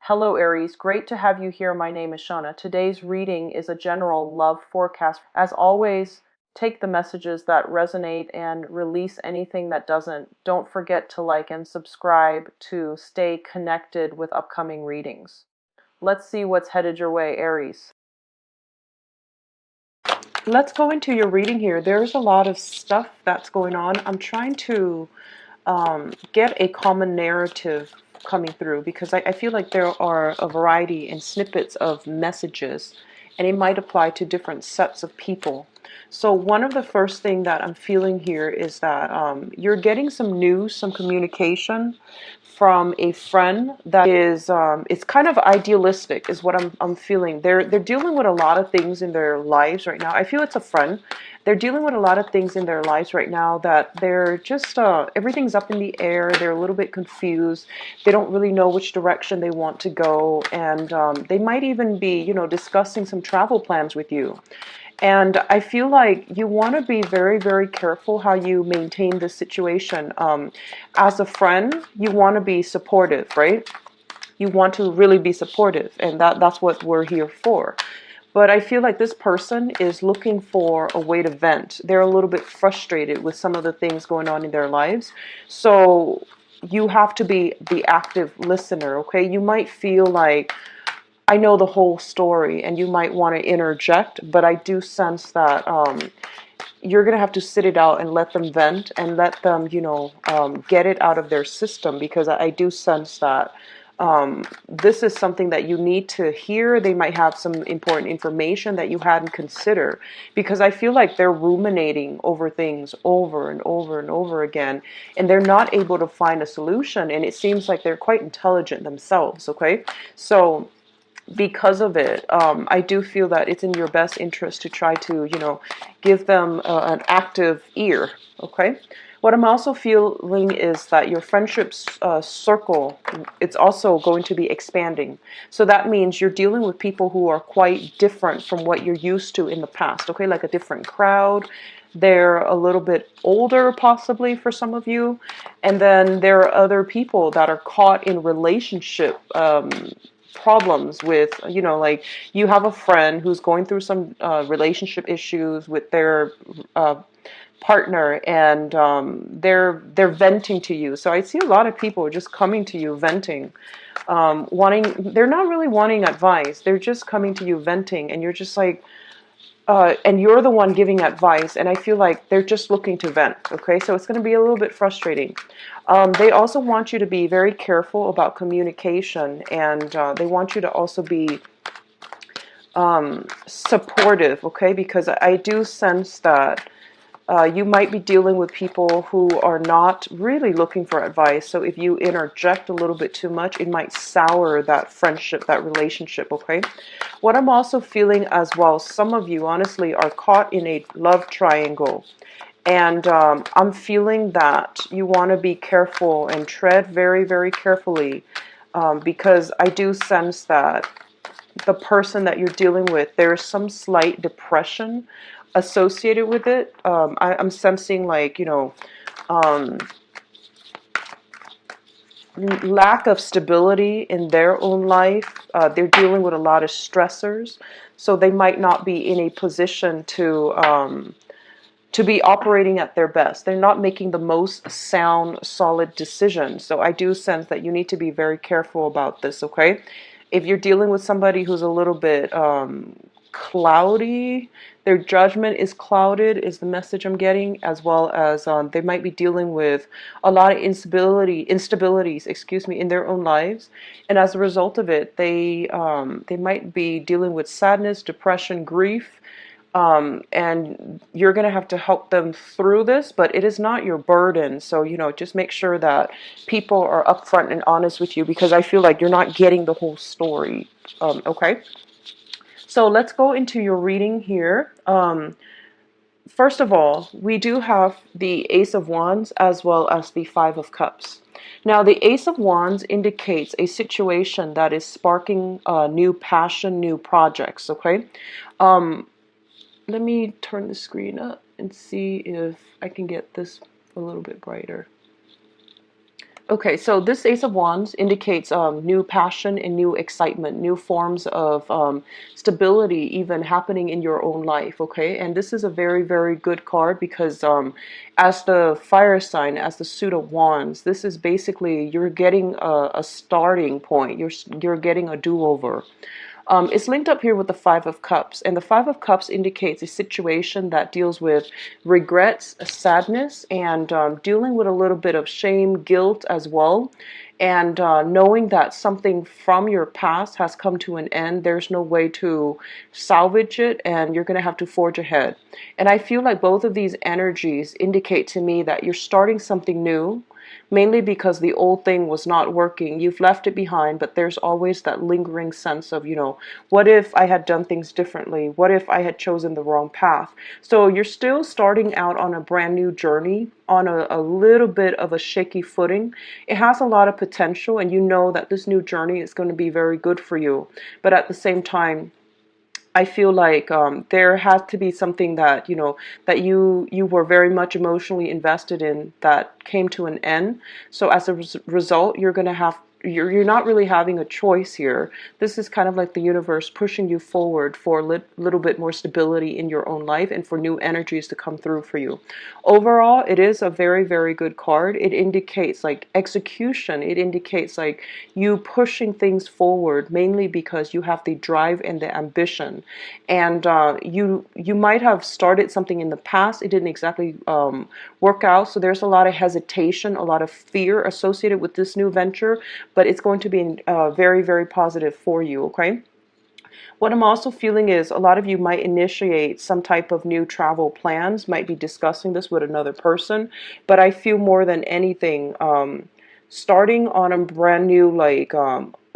Hello Aries, great to have you here. My name is Shauna. Today's reading is a general love forecast. As always, take the messages that resonate and release anything that doesn't. Don't forget to like and subscribe to stay connected with upcoming readings. Let's see what's headed your way, Aries. Let's go into your reading here. There's a lot of stuff that's going on. I'm trying to get a common narrative coming through because I feel like there are a variety and snippets of messages, and it might apply to different sets of people. So one of the first thing that I'm feeling here is that you're getting some news, some communication from a friend that is it's kind of idealistic is what I'm feeling. They're dealing with a lot of things in their lives right now. I feel it's a friend. They're dealing with a lot of things in their lives right now that they're just everything's up in the air. They're a little bit confused. They don't really know which direction they want to go, and they might even be, discussing some travel plans with you. And I feel like you want to be very, very careful how you maintain this situation. As a friend, you want to be supportive, right? You want to really be supportive, and that's what we're here for. But I feel like this person is looking for a way to vent. They're a little bit frustrated with some of the things going on in their lives. So you have to be the active listener, okay? You might feel like, I know the whole story, and you might want to interject, but I do sense that you're going to have to sit it out and let them vent and let them, get it out of their system, because I do sense that this is something that you need to hear. They might have some important information that you hadn't considered, because I feel like they're ruminating over things over and over and over again, and they're not able to find a solution, and it seems like they're quite intelligent themselves, okay? So because of it, I do feel that it's in your best interest to try to, give them an active ear, okay? What I'm also feeling is that your friendships circle, it's also going to be expanding. So that means you're dealing with people who are quite different from what you're used to in the past, okay? Like a different crowd. They're a little bit older, possibly, for some of you. And then there are other people that are caught in relationship problems with, like you have a friend who's going through some relationship issues with their partner, and they're venting to you. So I see a lot of people just coming to you venting, they're not really wanting advice. They're just coming to you venting, and you're just like, and you're the one giving advice, and I feel like they're just looking to vent, okay? So it's going to be a little bit frustrating. They also want you to be very careful about communication, and they want you to also be supportive, okay? Because I do sense that you might be dealing with people who are not really looking for advice. So if you interject a little bit too much, it might sour that friendship, that relationship, okay? What I'm also feeling as well, some of you honestly are caught in a love triangle. And I'm feeling that you want to be careful and tread very, very carefully, because I do sense that the person that you're dealing with, there's some slight depression associated with it. I'm sensing like, lack of stability in their own life. They're dealing with a lot of stressors, so they might not be in a position to be operating at their best. They're not making the most sound, solid decisions. So I do sense that you need to be very careful about this, okay? If you're dealing with somebody who's a little bit cloudy, their judgment is clouded, is the message I'm getting, as well as they might be dealing with a lot of instabilities, in their own lives, and as a result of it, they might be dealing with sadness, depression, grief, and you're going to have to help them through this, but it is not your burden. So, just make sure that people are upfront and honest with you, because I feel like you're not getting the whole story. Okay. So let's go into your reading here. First of all, we do have the Ace of Wands as well as the Five of Cups. Now, the Ace of Wands indicates a situation that is sparking new passion, new projects, okay? Let me turn the screen up and see if I can get this a little bit brighter. Okay, so this Ace of Wands indicates new passion and new excitement, new forms of stability even happening in your own life, okay? And this is a very, very good card because as the fire sign, as the suit of wands, this is basically you're getting a starting point. You're getting a do-over. It's linked up here with the Five of Cups, and the Five of Cups indicates a situation that deals with regrets, sadness, and dealing with a little bit of shame, guilt as well. And knowing that something from your past has come to an end, there's no way to salvage it, and you're going to have to forge ahead. And I feel like both of these energies indicate to me that you're starting something new, mainly because the old thing was not working. You've left it behind, but there's always that lingering sense of, what if I had done things differently? What if I had chosen the wrong path? So you're still starting out on a brand new journey, on a little bit of a shaky footing. It has a lot of potential, and you know that this new journey is going to be very good for you. But at the same time, I feel like there has to be something that that you were very much emotionally invested in that came to an end. So as a result, you're not really having a choice here. This is kind of like the universe pushing you forward for a little bit more stability in your own life and for new energies to come through for you. Overall, it is a very, very good card. It indicates like execution. It indicates like you pushing things forward, mainly because you have the drive and the ambition. And you might have started something in the past. It didn't exactly work out. So there's a lot of hesitation, a lot of fear associated with this new venture, but it's going to be very, very positive for you, okay? What I'm also feeling is a lot of you might initiate some type of new travel plans, might be discussing this with another person, but I feel more than anything, starting on a brand new, like,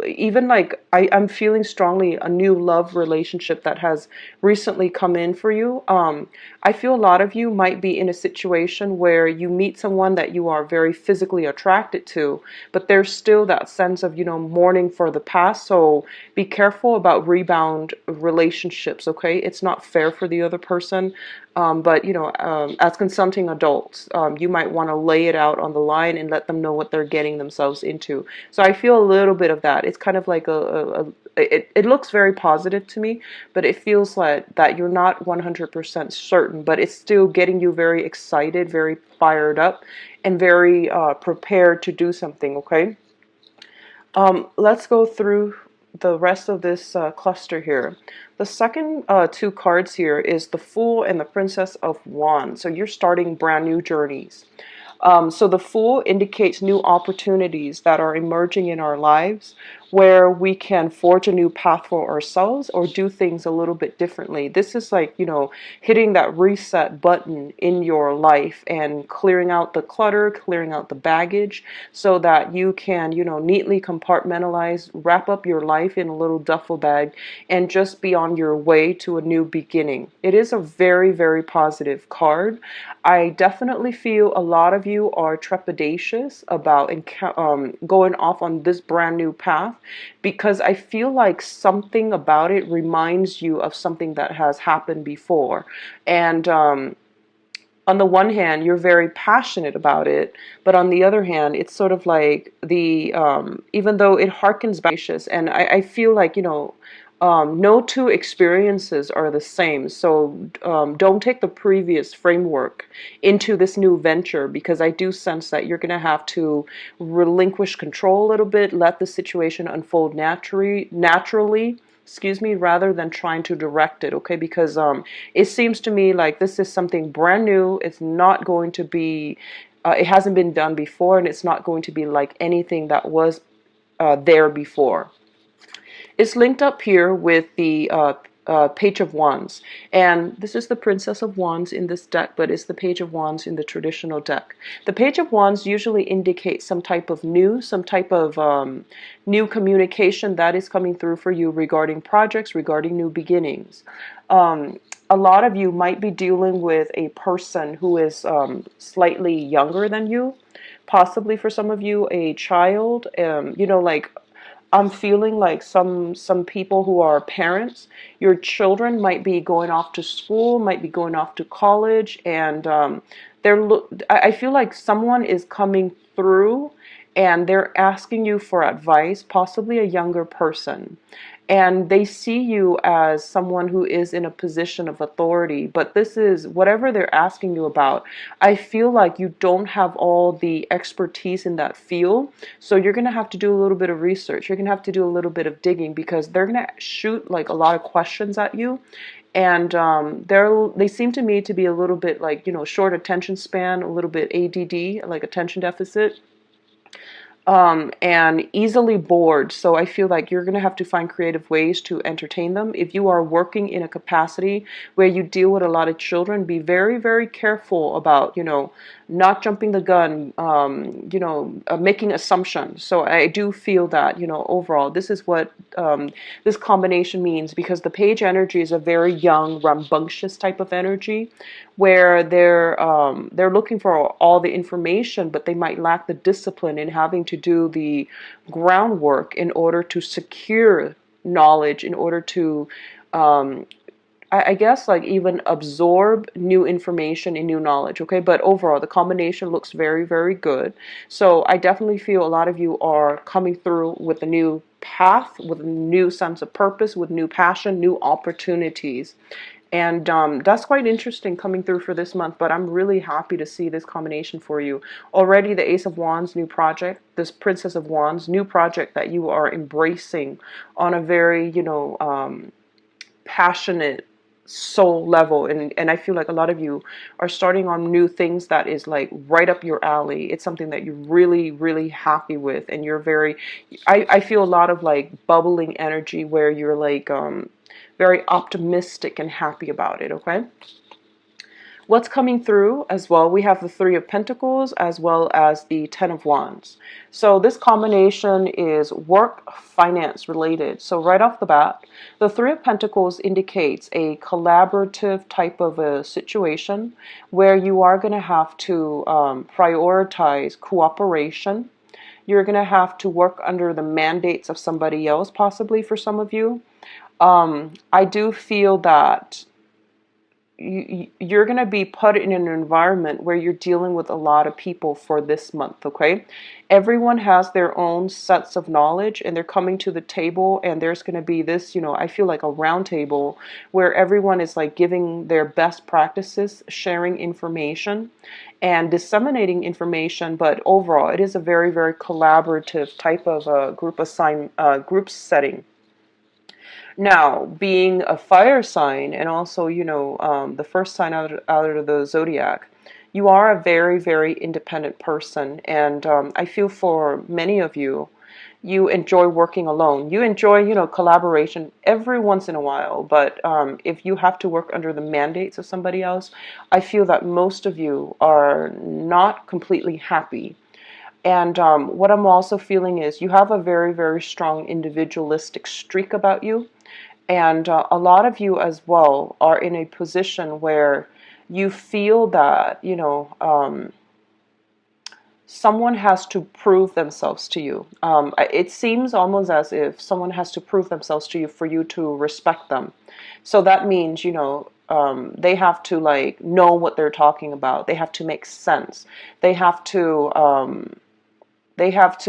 even like I'm feeling strongly a new love relationship that has recently come in for you. I feel a lot of you might be in a situation where you meet someone that you are very physically attracted to, but there's still that sense of, mourning for the past. So be careful about rebound relationships, okay? It's not fair for the other person. But as consenting adults, you might want to lay it out on the line and let them know what they're getting themselves into. So I feel a little bit of that. It's kind of like it looks very positive to me, but it feels like that you're not 100% certain, but it's still getting you very excited, very fired up, and very prepared to do something, okay? Let's go through the rest of this cluster here. The second two cards here is the Fool and the Princess of Wands. So you're starting brand new journeys. So the Fool indicates new opportunities that are emerging in our lives where we can forge a new path for ourselves or do things a little bit differently. This is like, hitting that reset button in your life and clearing out the clutter, clearing out the baggage so that you can, neatly compartmentalize, wrap up your life in a little duffel bag and just be on your way to a new beginning. It is a very, very positive card. I definitely feel a lot of you are trepidatious about going off on this brand new path because I feel like something about it reminds you of something that has happened before. And on the one hand, you're very passionate about it, but on the other hand, it's sort of like even though it harkens back, and I feel like, no two experiences are the same. So don't take the previous framework into this new venture because I do sense that you're going to have to relinquish control a little bit, let the situation unfold naturally, excuse me, rather than trying to direct it, okay? Because it seems to me like this is something brand new. It's not going to be, it hasn't been done before, and it's not going to be like anything that was there before. It's linked up here with the Page of Wands. And this is the Princess of Wands in this deck, but it's the Page of Wands in the traditional deck. The Page of Wands usually indicates some type of news, some type of new communication that is coming through for you regarding projects, regarding new beginnings. A lot of you might be dealing with a person who is slightly younger than you, possibly for some of you a child. Like I'm feeling like some people who are parents, your children might be going off to school, might be going off to college, and I feel like someone is coming through and they're asking you for advice, possibly a younger person. And they see you as someone who is in a position of authority, but this is whatever they're asking you about. I feel like you don't have all the expertise in that field, so you're going to have to do a little bit of research. You're going to have to do a little bit of digging, because they're going to shoot like a lot of questions at you. And they seem to me to be a little bit like, short attention span, a little bit ADD, like attention deficit, and easily bored. So I feel like you're going to have to find creative ways to entertain them. If you are working in a capacity where you deal with a lot of children, be very, very careful about, not jumping the gun, making assumptions. So I do feel that, overall, this is what this combination means, because the page energy is a very young, rambunctious type of energy, where they're looking for all the information, but they might lack the discipline in having to do the groundwork in order to secure knowledge, in order to I guess like even absorb new information and new knowledge. Okay, but overall the combination looks very, very good. So I definitely feel a lot of you are coming through with a new path, with a new sense of purpose, with new passion, new opportunities. And that's quite interesting coming through for this month, but I'm really happy to see this combination for you. Already the Ace of Wands, new project, this Princess of Wands, new project that you are embracing on a very, passionate soul level. And I feel like a lot of you are starting on new things that is like right up your alley. It's something that you're really, really happy with. And you're very, I feel a lot of like bubbling energy where you're like, very optimistic and happy about it, okay? What's coming through as well, we have the Three of Pentacles as well as the Ten of Wands. So this combination is work, finance related. So right off the bat, the Three of Pentacles indicates a collaborative type of a situation where you are going to have to prioritize cooperation. You're going to have to work under the mandates of somebody else, possibly for some of you. I do feel that you're going to be put in an environment where you're dealing with a lot of people for this month, okay? Everyone has their own sets of knowledge, and they're coming to the table, and there's going to be this, I feel like a round table where everyone is like giving their best practices, sharing information and disseminating information. But overall, it is a very, very collaborative type of group setting. Now, being a fire sign, and also, the first sign out of the zodiac, you are a very, very independent person. And I feel for many of you, you enjoy working alone. You enjoy, collaboration every once in a while. But if you have to work under the mandates of somebody else, I feel that most of you are not completely happy. And what I'm also feeling is you have a very, very strong individualistic streak about you. And a lot of you as well are in a position where you feel that, someone has to prove themselves to you. It seems almost as if someone has to prove themselves to you for you to respect them. So that means, they have to like know what they're talking about. They have to make sense. They have to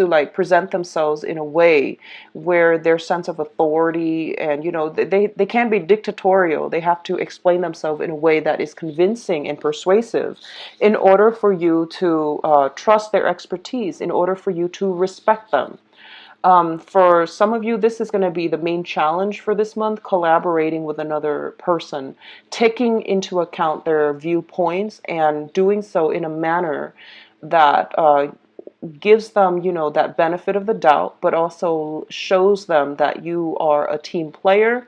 like present themselves in a way where their sense of authority and, they can't be dictatorial. They have to explain themselves in a way that is convincing and persuasive in order for you to trust their expertise, in order for you to respect them. For some of you, this is going to be the main challenge for this month, collaborating with another person, taking into account their viewpoints and doing so in a manner that gives them, that benefit of the doubt, but also shows them that you are a team player,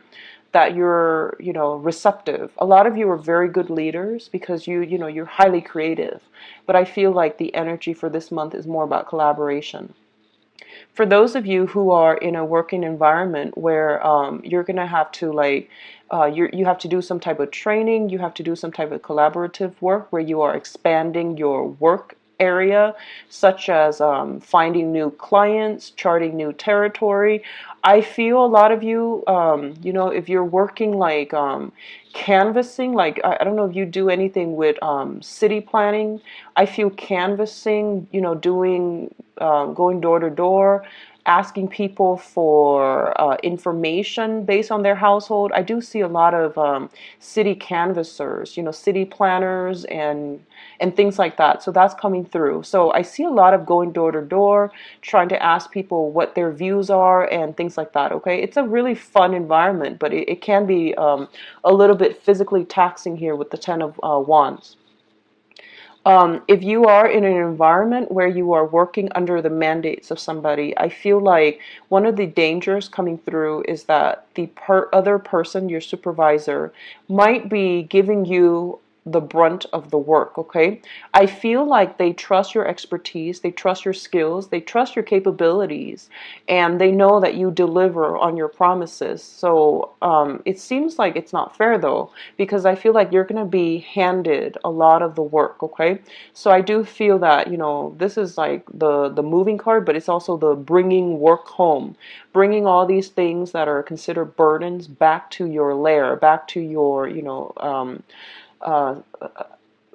that you're, receptive. A lot of you are very good leaders because you're highly creative. But I feel like the energy for this month is more about collaboration. For those of you who are in a working environment where you're going to have to like, you have to do some type of training, you have to do some type of collaborative work where you are expanding your work area, such as finding new clients, charting new territory. I feel a lot of you, if you're working like canvassing, like I don't know if you do anything with city planning. I feel canvassing, doing going door to door, asking people for information based on their household. I do see a lot of city canvassers, city planners and things like that. So that's coming through. So I see a lot of going door to door, trying to ask people what their views are and things like that. Okay, it's a really fun environment, but it can be a little bit physically taxing here with the Ten of Wands. If you are in an environment where you are working under the mandates of somebody, I feel like one of the dangers coming through is that the other person, your supervisor, might be giving you the brunt of the work, okay? I feel like they trust your expertise, they trust your skills, they trust your capabilities, and they know that you deliver on your promises. So it seems like it's not fair though, because I feel like you're going to be handed a lot of the work, okay? So I do feel that, this is like the moving card, but it's also the bringing work home, bringing all these things that are considered burdens back to your lair, back to your, uh,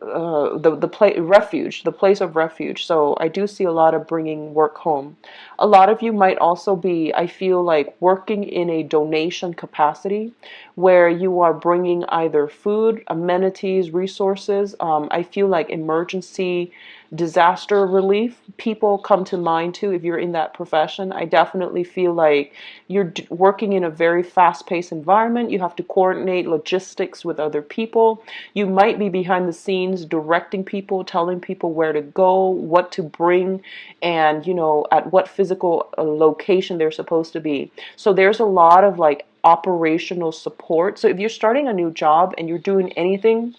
the place refuge, the place of refuge. So I do see a lot of bringing work home. A lot of you might also be, I feel like, working in a donation capacity where you are bringing either food, amenities, resources. I feel like emergency disaster relief people come to mind too if you're in that profession. I definitely feel like you're working in a very fast-paced environment. You have to coordinate logistics with other people. You might be behind the scenes directing people, telling people where to go, what to bring, and at what physical location they're supposed to be. So there's a lot of like operational support. So if you're starting a new job and you're doing anything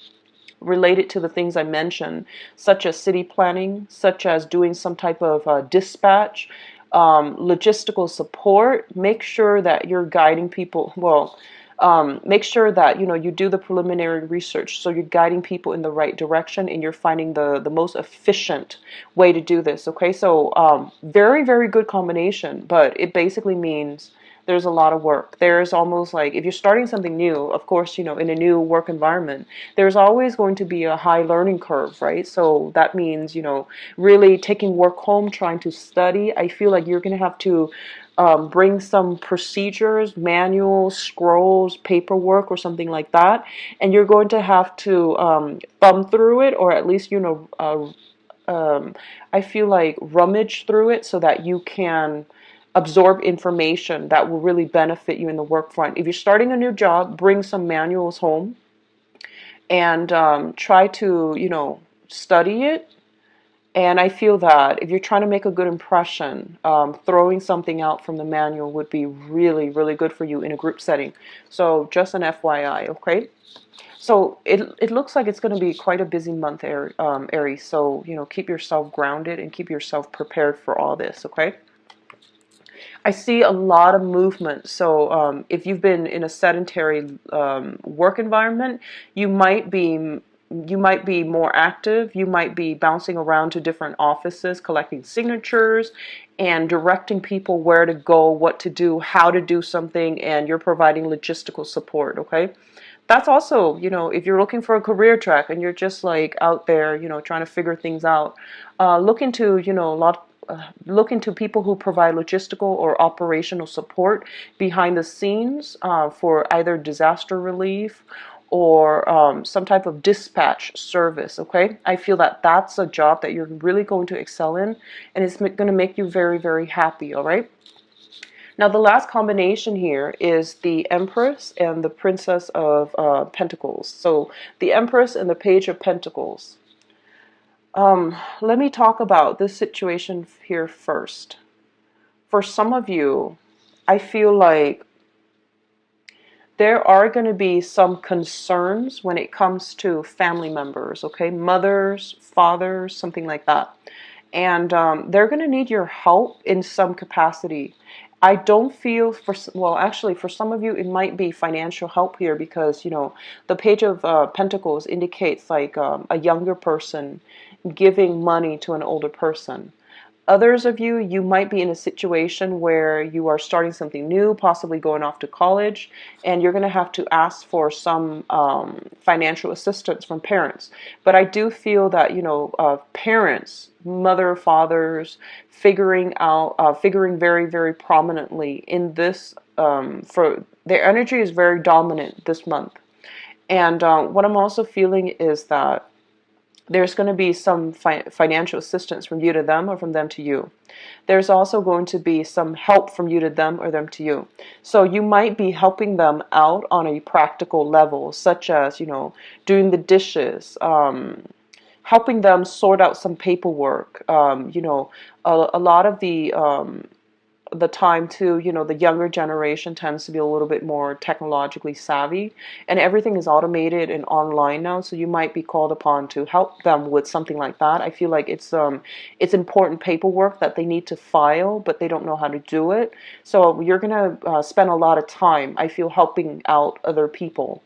related to the things I mentioned, such as city planning, such as doing some type of dispatch, logistical support, make sure that you're guiding people. Well, make sure that you do the preliminary research, so you're guiding people in the right direction and you're finding the most efficient way to do this. Okay, so very, very good combination, but it basically means there's a lot of work. There's almost like if you're starting something new, of course, in a new work environment, there's always going to be a high learning curve, right? So that means, really taking work home, trying to study. I feel like you're going to have to bring some procedures, manuals, scrolls, paperwork, or something like that. And you're going to have to thumb through it, or at least, I feel like rummage through it so that you can absorb information that will really benefit you in the work front. If you're starting a new job, bring some manuals home and try to, study it. And I feel that if you're trying to make a good impression, throwing something out from the manual would be really, really good for you in a group setting. So just an FYI, okay? So it looks like it's going to be quite a busy month, Aries. So, keep yourself grounded and keep yourself prepared for all this, okay? I see a lot of movement. So if you've been in a sedentary work environment, you might be more active. You might be bouncing around to different offices, collecting signatures and directing people where to go, what to do, how to do something, and you're providing logistical support, okay? That's also, if you're looking for a career track and you're just like out there, trying to figure things out, look into, look into people who provide logistical or operational support behind the scenes for either disaster relief or some type of dispatch service, okay? I feel that that's a job that you're really going to excel in, and it's going to make you very, very happy, all right? Now, the last combination here is the Empress and the Princess of Pentacles. So the Empress and the Page of Pentacles. Let me talk about this situation here first. For some of you, I feel like there are going to be some concerns when it comes to family members, okay? Mothers, fathers, something like that. And they're going to need your help in some capacity. I don't feel well, actually, for some of you, it might be financial help here because, the Page of Pentacles indicates like a younger person giving money to an older person. Others of you, you might be in a situation where you are starting something new, possibly going off to college, and you're going to have to ask for some financial assistance from parents. But I do feel that, parents, mother, fathers, figuring very, very prominently in this, for their energy is very dominant this month. And what I'm also feeling is that there's going to be some financial assistance from you to them or from them to you. There's also going to be some help from you to them or them to you. So you might be helping them out on a practical level, such as, doing the dishes, helping them sort out some paperwork. A lot of the time too, the younger generation tends to be a little bit more technologically savvy, and everything is automated and online now, so you might be called upon to help them with something like that. I feel like it's important paperwork that they need to file, but they don't know how to do it. So you're going to spend a lot of time, I feel, helping out other people.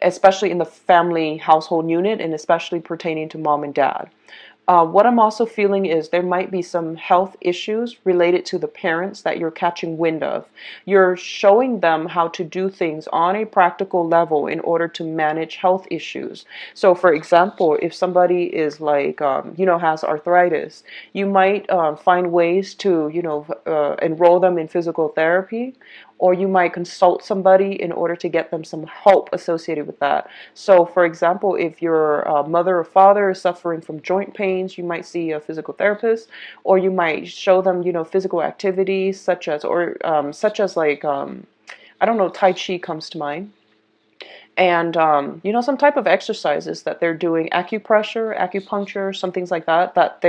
Especially in the family household unit, and especially pertaining to mom and dad. What I'm also feeling is there might be some health issues related to the parents that you're catching wind of. You're showing them how to do things on a practical level in order to manage health issues. So, for example, if somebody is like, has arthritis, you might find ways to, enroll them in physical therapy, or you might consult somebody in order to get them some help associated with that. So, for example, if your mother or father is suffering from joint pains, you might see a physical therapist, or you might show them, physical activities such as like, I don't know, Tai Chi comes to mind. And some type of exercises that they're doing, acupressure, acupuncture, some things like that, that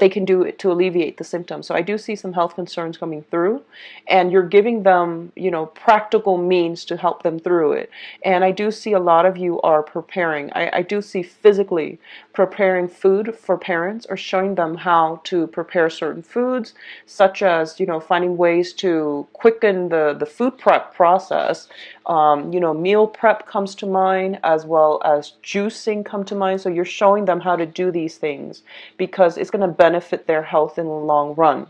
they can do to alleviate the symptoms. So I do see some health concerns coming through, and you're giving them, practical means to help them through it. And I do see a lot of you are preparing. I do see physically preparing food for parents, or showing them how to prepare certain foods, such as, finding ways to quicken the food prep process. Meal prep comes to mind, as well as juicing come to mind. So you're showing them how to do these things because it's going to benefit their health in the long run.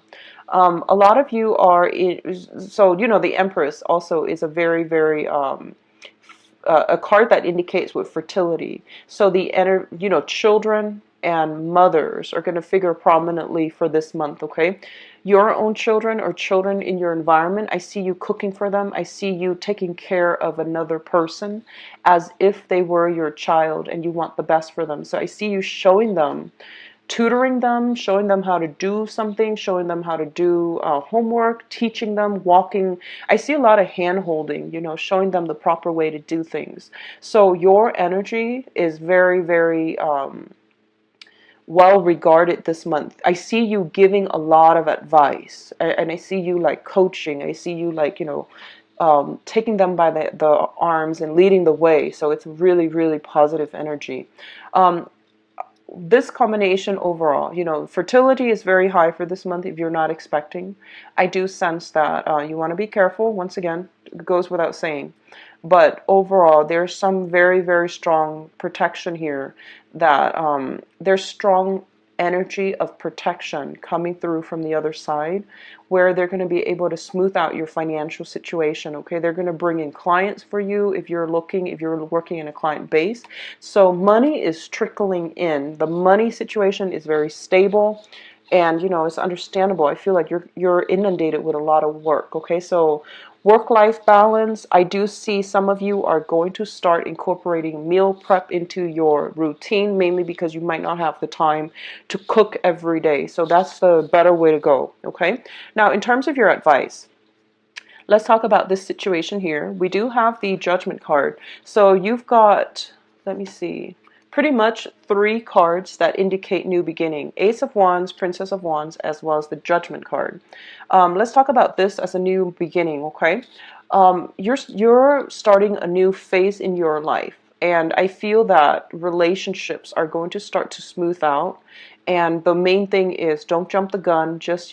A lot of you are the Empress also is a very, very a card that indicates with fertility. So children and mothers are going to figure prominently for this month, okay? Your own children or children in your environment, I see you cooking for them. I see you taking care of another person as if they were your child and you want the best for them. So I see you showing them, tutoring them, showing them how to do something, showing them how to do homework, teaching them, walking. I see a lot of hand holding, showing them the proper way to do things. So your energy is very, very well regarded this month. I see you giving a lot of advice, and I see you like coaching. I see you like, taking them by the arms and leading the way. So it's really, really positive energy. This combination overall, fertility is very high for this month if you're not expecting. I do sense that you want to be careful. Once again, it goes without saying. But overall, there's some very, very strong protection here, that there's strong energy of protection coming through from the other side, where they're going to be able to smooth out your financial situation, okay? They're going to bring in clients for you if you're working in a client base. So money is trickling in. The money situation is very stable, and it's understandable. I feel like you're inundated with a lot of work, okay? So work-life balance, I do see some of you are going to start incorporating meal prep into your routine, mainly because you might not have the time to cook every day. So that's the better way to go, okay? Now, in terms of your advice, let's talk about this situation here. We do have the Judgment card. So you've got, let me see, pretty much 3 cards that indicate new beginning. Ace of Wands, Princess of Wands, as well as the Judgment card. Let's talk about this as a new beginning, okay? You're starting a new phase in your life, and I feel that relationships are going to start to smooth out. And the main thing is, don't jump the gun. Just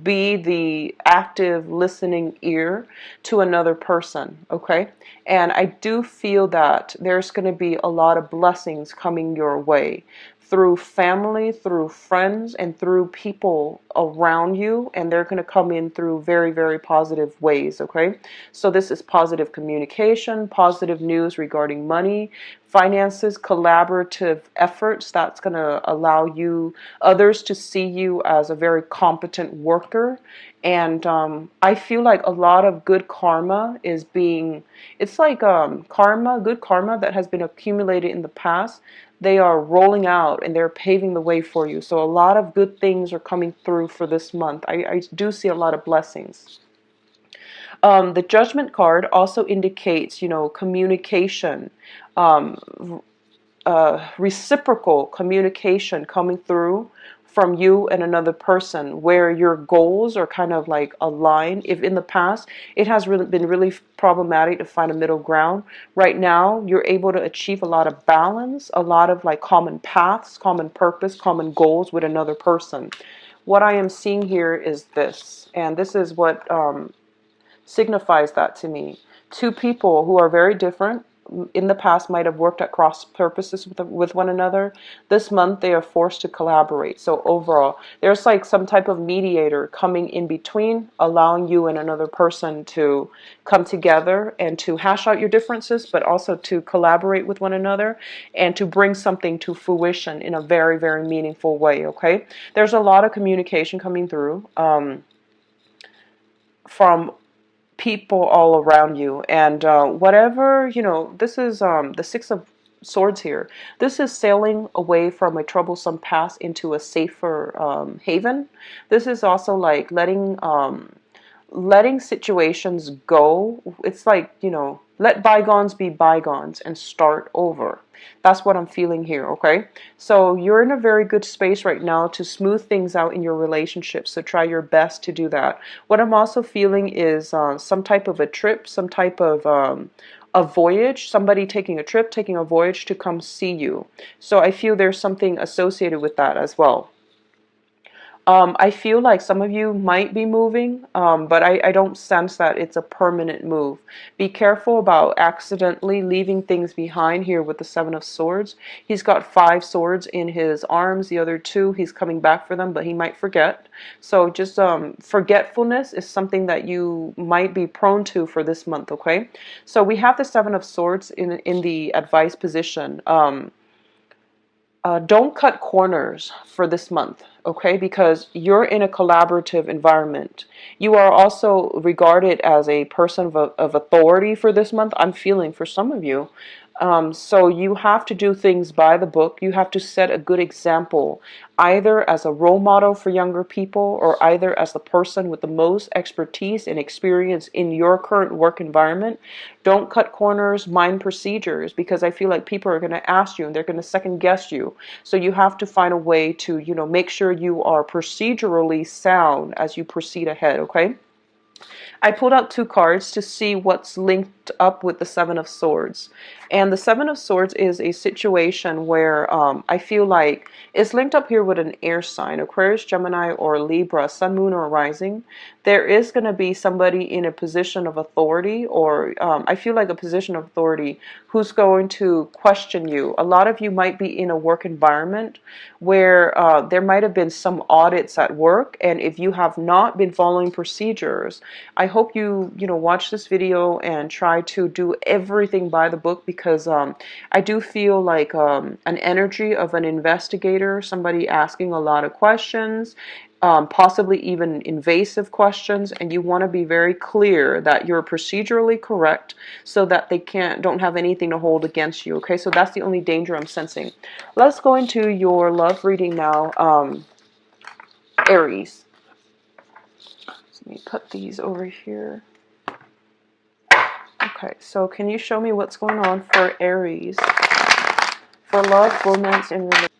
be the active listening ear to another person, okay? And I do feel that there's going to be a lot of blessings coming your way through family, through friends, and through people around you, and they're going to come in through very, very positive ways, okay? So this is positive communication, positive news regarding money, finances, collaborative efforts. That's going to allow you, others to see you as a very competent worker. And I feel like a lot of good karma is being, it's like karma, good karma that has been accumulated in the past. They are rolling out and they're paving the way for you. So a lot of good things are coming through for this month. I do see a lot of blessings. The Judgment card also indicates, communication, um, reciprocal communication coming through from you and another person, where your goals are kind of like aligned. If in the past it has really been really problematic to find a middle ground, right now you're able to achieve a lot of balance, a lot of like common paths, common purpose, common goals with another person. What I am seeing here is this, and this is what signifies that to me. Two people who are very different in the past might have worked at cross purposes with one another. This month they are forced to collaborate. So overall, there's like some type of mediator coming in between, allowing you and another person to come together and to hash out your differences, but also to collaborate with one another and to bring something to fruition in a very, very meaningful way, okay? There's a lot of communication coming through from people all around you, and whatever, this is the Six of Swords here. This is sailing away from a troublesome past into a safer haven. This is also like letting situations go. It's like, let bygones be bygones and start over. That's what I'm feeling here, okay? So you're in a very good space right now to smooth things out in your relationship, so try your best to do that. What I'm also feeling is some type of a trip, some type of a voyage, somebody taking a trip, taking a voyage to come see you. So I feel there's something associated with that as well. I feel like some of you might be moving, but I don't sense that it's a permanent move. Be careful about accidentally leaving things behind here with the Seven of Swords. He's got 5 swords in his arms. The other 2, he's coming back for them, but he might forget. So just forgetfulness is something that you might be prone to for this month, okay? So we have the Seven of Swords in the advice position. Don't cut corners for this month, okay? Because you're in a collaborative environment. You are also regarded as a person of authority for this month, I'm feeling, for some of you. So you have to do things by the book. You have to set a good example, either as a role model for younger people or either as the person with the most expertise and experience in your current work environment. Don't cut corners, mind procedures, because I feel like people are going to ask you and they're going to second guess you. So you have to find a way to, make sure you are procedurally sound as you proceed ahead, okay? I pulled out 2 cards to see what's linked up with the Seven of Swords. And the Seven of Swords is a situation where I feel like it's linked up here with an air sign, Aquarius, Gemini, or Libra, Sun, Moon, or Rising. There is going to be somebody in a position of authority, or I feel like a position of authority, who's going to question you. A lot of you might be in a work environment where there might have been some audits at work, and if you have not been following procedures, I hope you watch this video and try to do everything by the book, because I do feel like an energy of an investigator, somebody asking a lot of questions, possibly even invasive questions, and you want to be very clear that you're procedurally correct so that they don't have anything to hold against you, okay? So that's the only danger I'm sensing. Let's go into your love reading now, Aries. Let me put these over here. Okay, so can you show me what's going on for Aries? For love, romance, and relationship.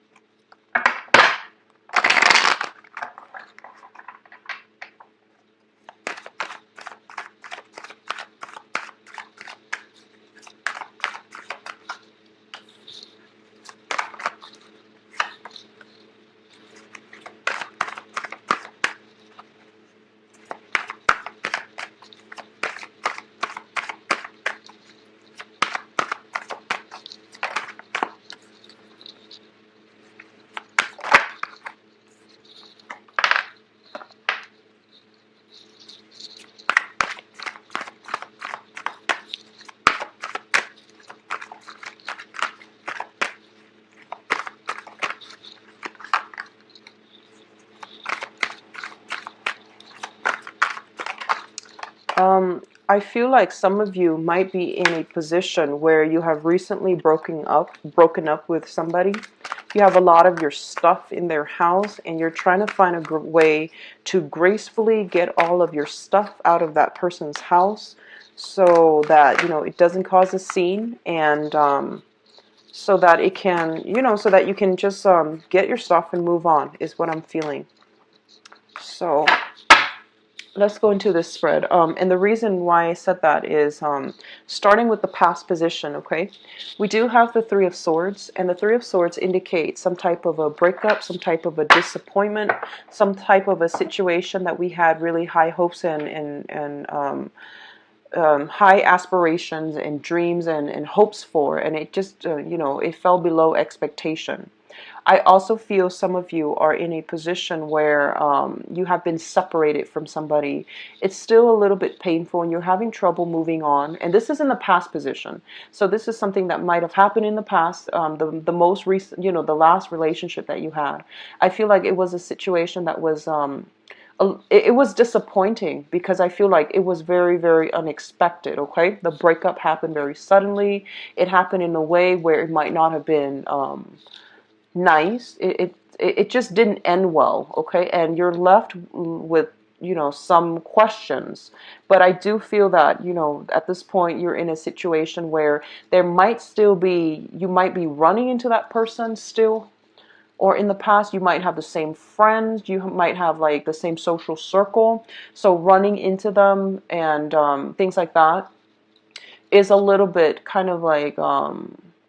I feel like some of you might be in a position where you have recently broken up with somebody. You have a lot of your stuff in their house, and you're trying to find a way to gracefully get all of your stuff out of that person's house, so that it doesn't cause a scene, and so that it can so that you can just get your stuff and move on, is what I'm feeling. So let's go into this spread. And the reason why I said that is starting with the past position, okay? We do have the Three of Swords, and the Three of Swords indicates some type of a breakup, some type of a disappointment, some type of a situation that we had really high hopes and high aspirations and dreams and hopes for, and it just, it fell below expectation. I also feel some of you are in a position where you have been separated from somebody. It's still a little bit painful and you're having trouble moving on. And this is in the past position. So this is something that might have happened in the past, the most recent, the last relationship that you had. I feel like it was a situation that was, it was disappointing because I feel like it was very, very unexpected, okay? The breakup happened very suddenly. It happened in a way where it might not have been nice. It just didn't end well, okay? And you're left with some questions. But I do feel that at this point you're in a situation where there might still be, you might be running into that person still, or in the past you might have the same friends, you might have like the same social circle, so running into them and things like that is a little bit kind of like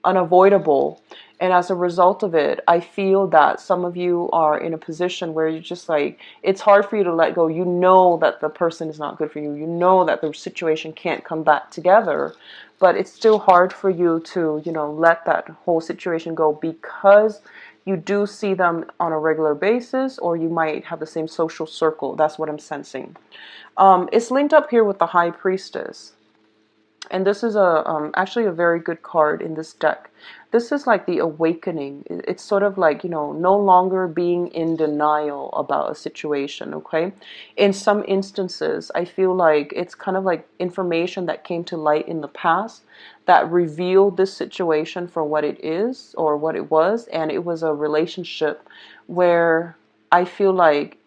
unavoidable. And as a result of it, I feel that some of you are in a position where you're just like, it's hard for you to let go. You know that the person is not good for you. You know that the situation can't come back together. But it's still hard for you to, let that whole situation go because you do see them on a regular basis, or you might have the same social circle. That's what I'm sensing. It's linked up here with the High Priestess. And this is actually a very good card in this deck. This is like the awakening. It's sort of like, no longer being in denial about a situation, okay? In some instances, I feel like it's kind of like information that came to light in the past that revealed this situation for what it is or what it was. And it was a relationship where I feel like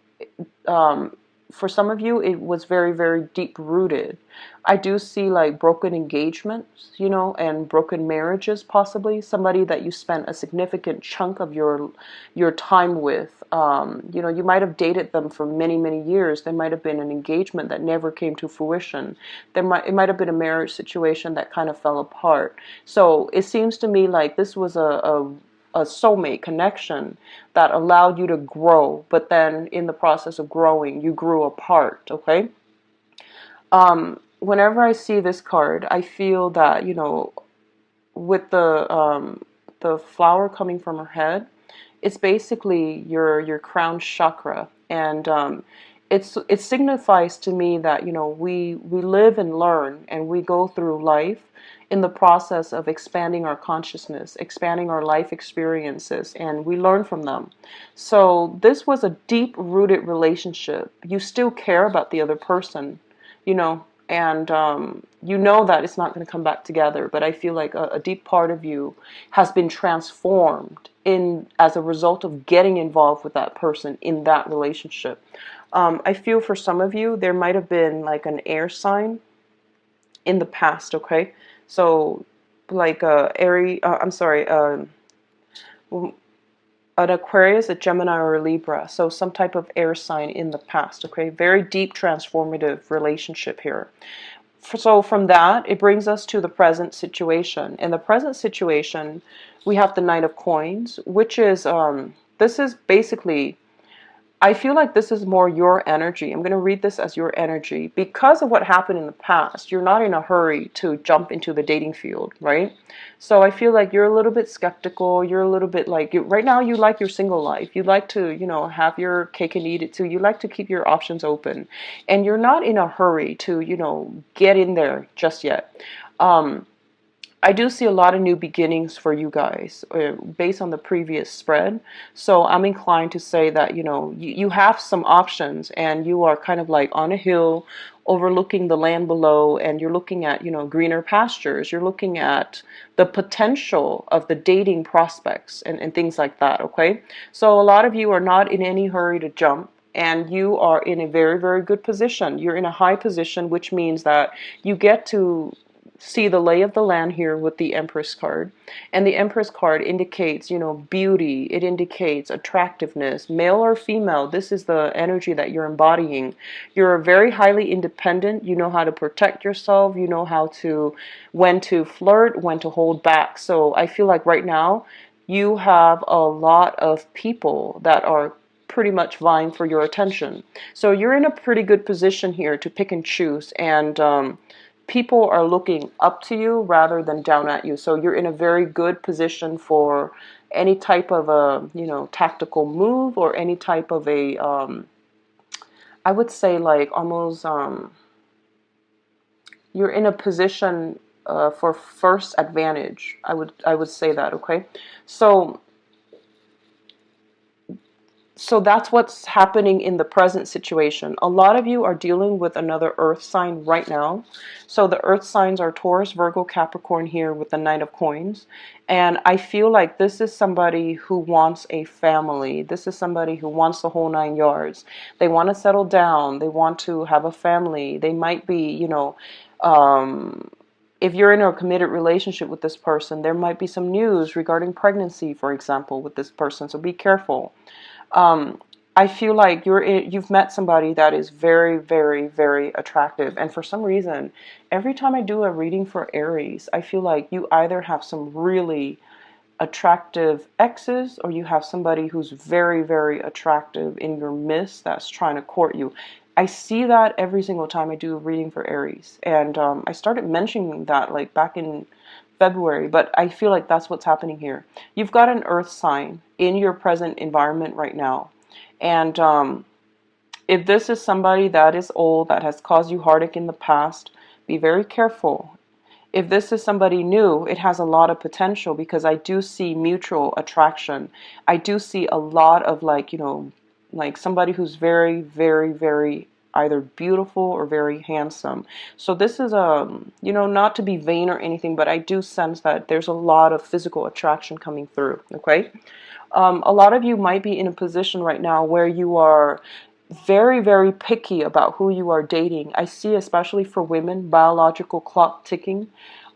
for some of you, it was very, very deep rooted. I do see like broken engagements, and broken marriages, possibly somebody that you spent a significant chunk of your time with. You might have dated them for many, many years. There might have been an engagement that never came to fruition. It might have been a marriage situation that kind of fell apart. So it seems to me like this was a soulmate connection that allowed you to grow, but then in the process of growing, you grew apart, okay? Whenever I see this card, I feel that, with the flower coming from her head, it's basically your crown chakra, and it signifies to me that we live and learn, and we go through life in the process of expanding our consciousness, expanding our life experiences, and we learn from them. So this was a deep-rooted relationship. You still care about the other person, and that it's not going to come back together. But I feel like a deep part of you has been transformed as a result of getting involved with that person in that relationship. I feel for some of you, there might have been like an air sign in the past, okay? So like an Aquarius, a Gemini, or a Libra. So some type of air sign in the past, okay? Very deep transformative relationship here. So from that, it brings us to the present situation. In the present situation, we have the Knight of Coins, which is, this is basically, I feel like this is more your energy. I'm going to read this as your energy. Because of what happened in the past, you're not in a hurry to jump into the dating field, right? So I feel like you're a little bit skeptical. You're a little bit like, right now you like your single life. You like to, have your cake and eat it too. You like to keep your options open. And you're not in a hurry to, get in there just yet. I do see a lot of new beginnings for you guys based on the previous spread. So I'm inclined to say that, you have some options and you are kind of like on a hill overlooking the land below, and you're looking at, greener pastures. You're looking at the potential of the dating prospects and things like that, okay? So a lot of you are not in any hurry to jump, and you are in a very, very good position. You're in a high position, which means that you get to see the lay of the land here with the Empress card. And the Empress card indicates, beauty. It indicates attractiveness, male or female. This is the energy that you're embodying. You're very highly independent. You know how to protect yourself. You know when to flirt, when to hold back. So I feel like right now you have a lot of people that are pretty much vying for your attention. So you're in a pretty good position here to pick and choose, and people are looking up to you rather than down at you. So you're in a very good position for any type of a, tactical move, or any type of a, I would say like almost, you're in a position for first advantage. I would say that, okay? So that's what's happening in the present situation. A lot of you are dealing with another earth sign right now. So the earth signs are Taurus, Virgo, Capricorn here with the Knight of Coins. And I feel like this is somebody who wants a family. This is somebody who wants the whole 9 yards. They want to settle down. They want to have a family. They might be, if you're in a committed relationship with this person, there might be some news regarding pregnancy, for example, with this person. So be careful. I feel like you've met somebody that is very, very, very attractive. And for some reason, every time I do a reading for Aries, I feel like you either have some really attractive exes, or you have somebody who's very, very attractive in your midst that's trying to court you. I see that every single time I do a reading for Aries. And I started mentioning that like back in February, but I feel like that's what's happening here. You've got an earth sign in your present environment right now. And if this is somebody that is old, that has caused you heartache in the past, be very careful. If this is somebody new, it has a lot of potential, because I do see mutual attraction. I do see a lot of like, like somebody who's very, very, very either beautiful or very handsome. So this is not to be vain or anything, but I do sense that there's a lot of physical attraction coming through, okay? A lot of you might be in a position right now where you are very, very picky about who you are dating. I see, especially for women, biological clock ticking.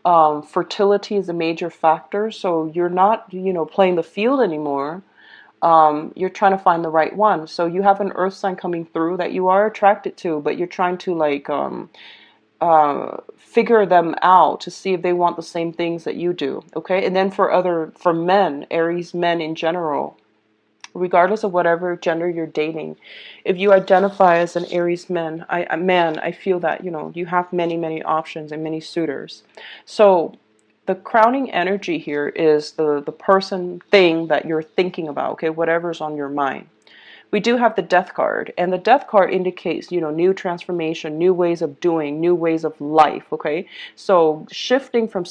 Fertility is a major factor, so you're not, playing the field anymore. You're trying to find the right one. So you have an earth sign coming through that you are attracted to, but you're trying to like figure them out to see if they want the same things that you do. Okay, and then for men, Aries men in general, regardless of whatever gender you're dating, if you identify as an Aries man, I feel that you have many, many options and many suitors. So the crowning energy here is the person, thing that you're thinking about, okay, whatever's on your mind. We do have the death card, and the death card indicates, new transformation, new ways of doing, new ways of life, okay? So shifting from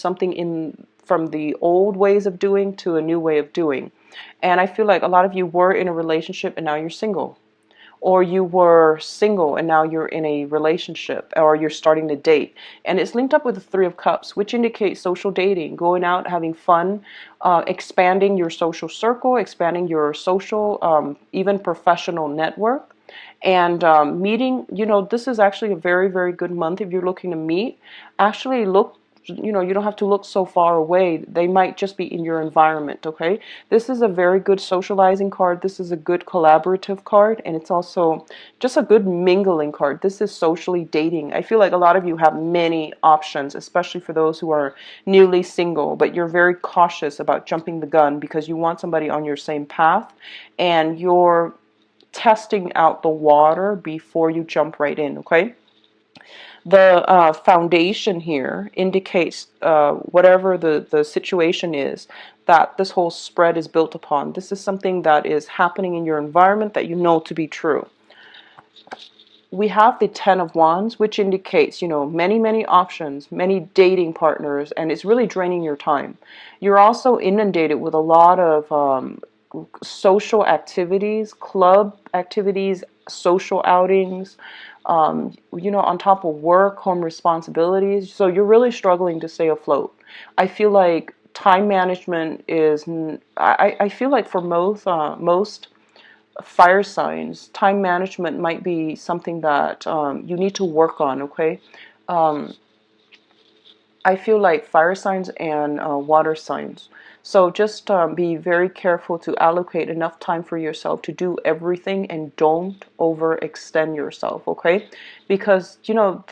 from the old ways of doing to a new way of doing. And I feel like a lot of you were in a relationship and now you're single. Or you were single and now you're in a relationship, or you're starting to date. And it's linked up with the Three of Cups, which indicates social dating, going out, having fun, expanding your social circle, expanding your social, even professional network. And meeting, this is actually a very, very good month if you're looking to meet. Actually look, you don't have to look so far away. They might just be in your environment, okay? This is a very good socializing card. This is a good collaborative card, and it's also just a good mingling card. This is socially dating. I feel like a lot of you have many options, especially for those who are newly single, but you're very cautious about jumping the gun because you want somebody on your same path, and you're testing out the water before you jump right in, okay? The foundation here indicates whatever the situation is that this whole spread is built upon. This is something that is happening in your environment that you know to be true. We have the Ten of Wands, which indicates, many, many options, many dating partners, and it's really draining your time. You're also inundated with a lot of social activities, club activities, social outings, on top of work, home responsibilities. So you're really struggling to stay afloat. I feel like time management is, I feel like for most fire signs, time management might be something that you need to work on, okay? Um, I feel like fire signs and water signs. So just be very careful to allocate enough time for yourself to do everything and don't overextend yourself, okay? Because,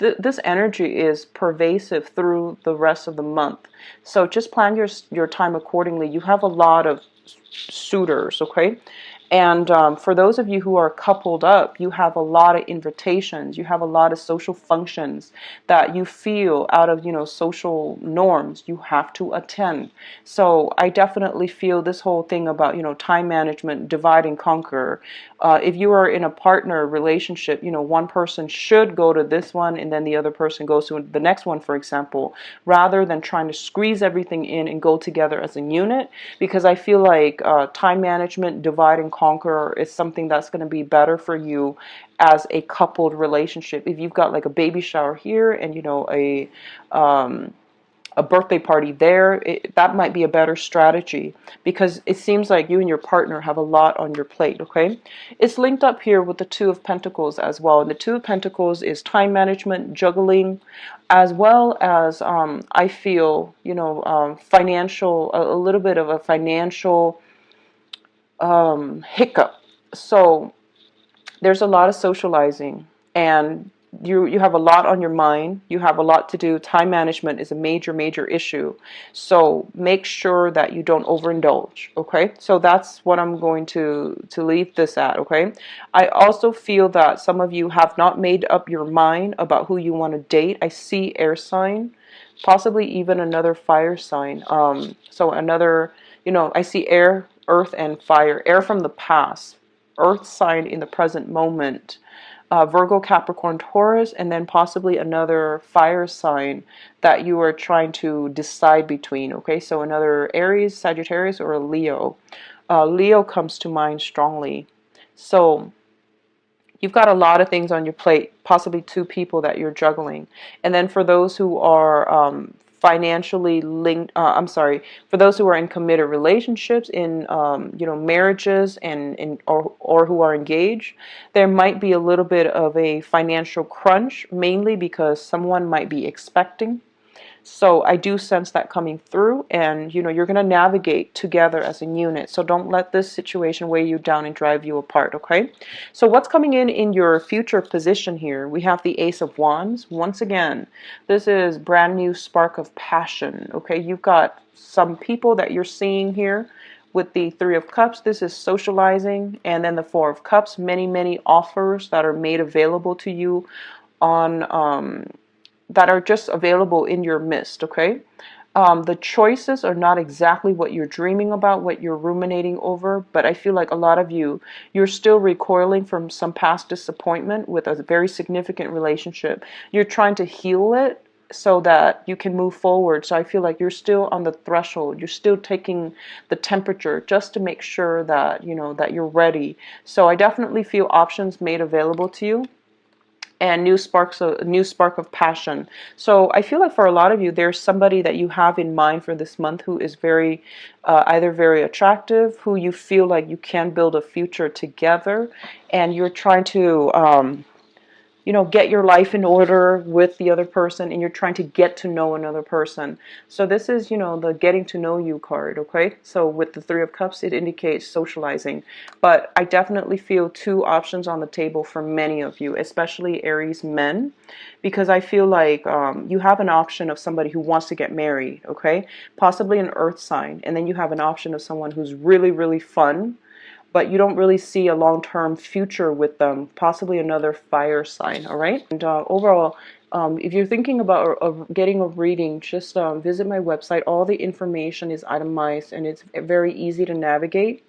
this energy is pervasive through the rest of the month. So just plan your time accordingly. You have a lot of suitors, okay? And for those of you who are coupled up, you have a lot of invitations. You have a lot of social functions that you feel out of, social norms you have to attend. So I definitely feel this whole thing about, time management, divide and conquer. If you are in a partner relationship, one person should go to this one and then the other person goes to the next one, for example, rather than trying to squeeze everything in and go together as a unit. Because I feel like time management, divide and conquer is something that's going to be better for you as a coupled relationship. If you've got like a baby shower here and a birthday party there, that might be a better strategy because it seems like you and your partner have a lot on your plate, okay? It's linked up here with the Two of Pentacles as well. And the Two of Pentacles is time management, juggling, as well as I feel, financial, a little bit of a financial hiccup. So there's a lot of socializing and you have a lot on your mind. You have a lot to do. Time management is a major issue. So make sure that you don't overindulge, okay? So that's what I'm going to leave this at, okay? I also feel that some of you have not made up your mind about who you want to date. I see air sign, possibly even another fire sign. So another, I see air, earth, and fire. Air from the past, earth sign in the present moment, Virgo, Capricorn, Taurus, and then possibly another fire sign that you are trying to decide between, okay? So another Aries, Sagittarius, or a Leo. Leo comes to mind strongly. So you've got a lot of things on your plate, possibly two people that you're juggling. And then for those who are financially linked, for those who are in committed relationships, in marriages, or who are engaged, there might be a little bit of a financial crunch, mainly because someone might be expecting. So I do sense that coming through, and you're going to navigate together as a unit. So don't let this situation weigh you down and drive you apart, okay? So what's coming in your future position here? We have the Ace of Wands. Once again, this is brand new spark of passion, okay? You've got some people that you're seeing here with the Three of Cups. This is socializing, and then the Four of Cups, many offers that are made available to you on that are just available in your midst, okay? The choices are not exactly what you're dreaming about, what you're ruminating over, but I feel like a lot of you're still recoiling from some past disappointment with a very significant relationship. You're trying to heal it so that you can move forward. So I feel like you're still on the threshold. You're still taking the temperature just to make sure that, that you're ready. So I definitely feel options made available to you, and new spark of passion. So I feel like for a lot of you, there's somebody that you have in mind for this month who is very, either very attractive, who you feel like you can build a future together, and you're trying to get your life in order with the other person, and you're trying to get to know another person. So this is, the getting to know you card, okay? So with the Three of Cups, it indicates socializing. But I definitely feel two options on the table for many of you, especially Aries men, because I feel like you have an option of somebody who wants to get married, okay? Possibly an earth sign. And then you have an option of someone who's really fun, but you don't really see a long-term future with them, possibly another fire sign, all right? And overall, if you're thinking about getting a reading, just visit my website. All the information is itemized, and it's very easy to navigate.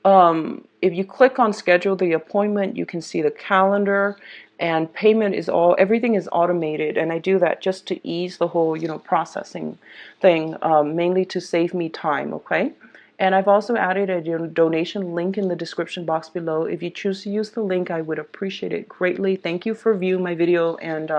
If you click on schedule the appointment, you can see the calendar, and payment is everything is automated, and I do that just to ease the whole, processing thing, mainly to save me time, okay? And I've also added a donation link in the description box below. If you choose to use the link, I would appreciate it greatly. Thank you for viewing my video, and